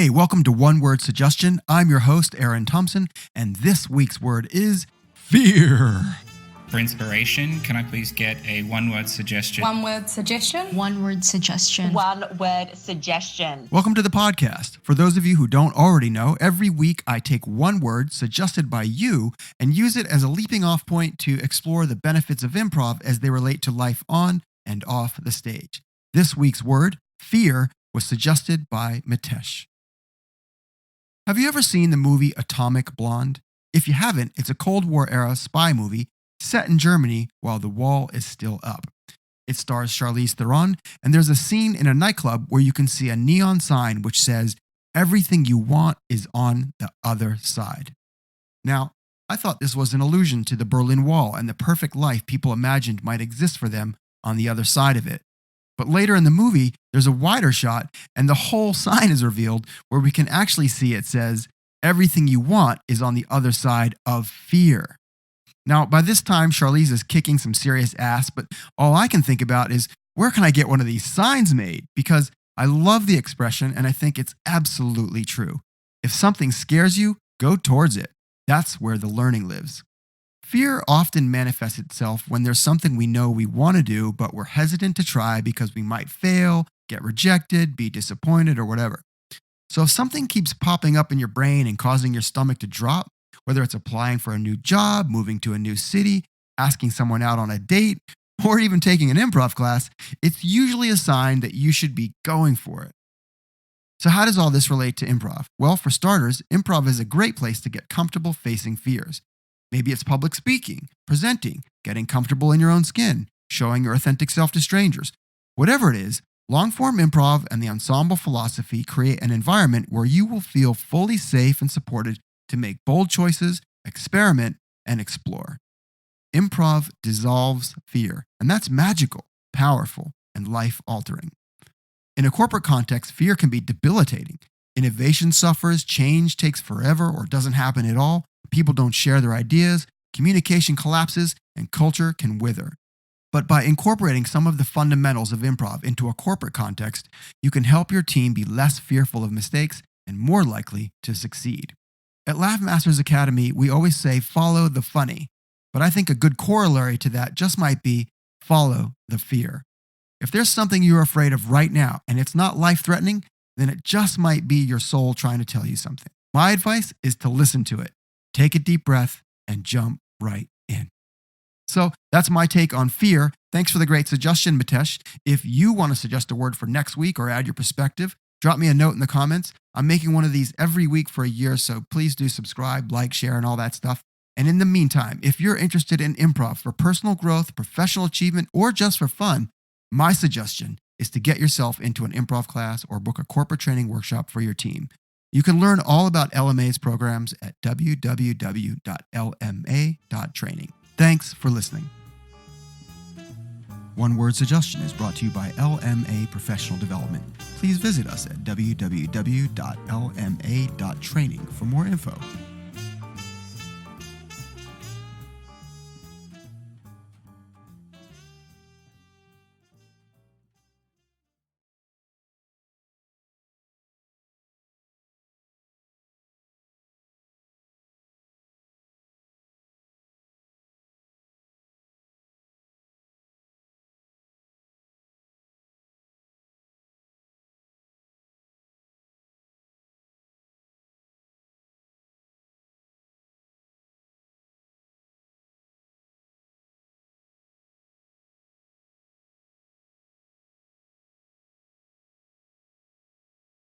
Hey, welcome to One Word Suggestion. I'm your host, Eran Thomson, and this week's word is fear. For inspiration, can I please get a one-word suggestion? One word suggestion. One word suggestion. One word suggestion. Welcome to the podcast. For those of you who don't already know, every week I take one word suggested by you and use it as a leaping off point to explore the benefits of improv as they relate to life on and off the stage. This week's word, fear, was suggested by Mitesh. Have you ever seen the movie Atomic Blonde? If you haven't, it's a Cold War era spy movie set in Germany while the wall is still up. It stars Charlize Theron, and there's a scene in a nightclub where you can see a neon sign which says, "Everything you want is on the other side." Now, I thought this was an allusion to the Berlin Wall and the perfect life people imagined might exist for them on the other side of it. But later in the movie, there's a wider shot, and the whole sign is revealed where we can actually see it says, "Everything you want is on the other side of fear." Now, by this time, Charlize is kicking some serious ass, but all I can think about is, where can I get one of these signs made? Because I love the expression, and I think it's absolutely true. If something scares you, go towards it. That's where the learning lives. Fear often manifests itself when there's something we know we want to do, but we're hesitant to try because we might fail, get rejected, be disappointed, or whatever. So if something keeps popping up in your brain and causing your stomach to drop, whether it's applying for a new job, moving to a new city, asking someone out on a date, or even taking an improv class, it's usually a sign that you should be going for it. So how does all this relate to improv? Well, for starters, improv is a great place to get comfortable facing fears. Maybe it's public speaking, presenting, getting comfortable in your own skin, showing your authentic self to strangers. Whatever it is, long-form improv and the ensemble philosophy create an environment where you will feel fully safe and supported to make bold choices, experiment, and explore. Improv dissolves fear, and that's magical, powerful, and life-altering. In a corporate context, fear can be debilitating. Innovation suffers, change takes forever or doesn't happen at all, people don't share their ideas, communication collapses, and culture can wither. But by incorporating some of the fundamentals of improv into a corporate context, you can help your team be less fearful of mistakes and more likely to succeed. At Laugh Masters Academy, we always say follow the funny, but I think a good corollary to that just might be follow the fear. If there's something you're afraid of right now and it's not life-threatening, then it just might be your soul trying to tell you something. My advice is to listen to it, take a deep breath, and jump right in. So that's my take on fear. Thanks for the great suggestion, Mitesh. If you want to suggest a word for next week or add your perspective, drop me a note in the comments. I'm making one of these every week for a year, so please do subscribe, like, share, and all that stuff. And in the meantime, if you're interested in improv for personal growth, professional achievement, or just for fun, my suggestion is to get yourself into an improv class or book a corporate training workshop for your team. You can learn all about LMA's programs at www.lma.training. Thanks for listening. One Word Suggestion is brought to you by LMA Professional Development. Please visit us at www.lma.training for more info.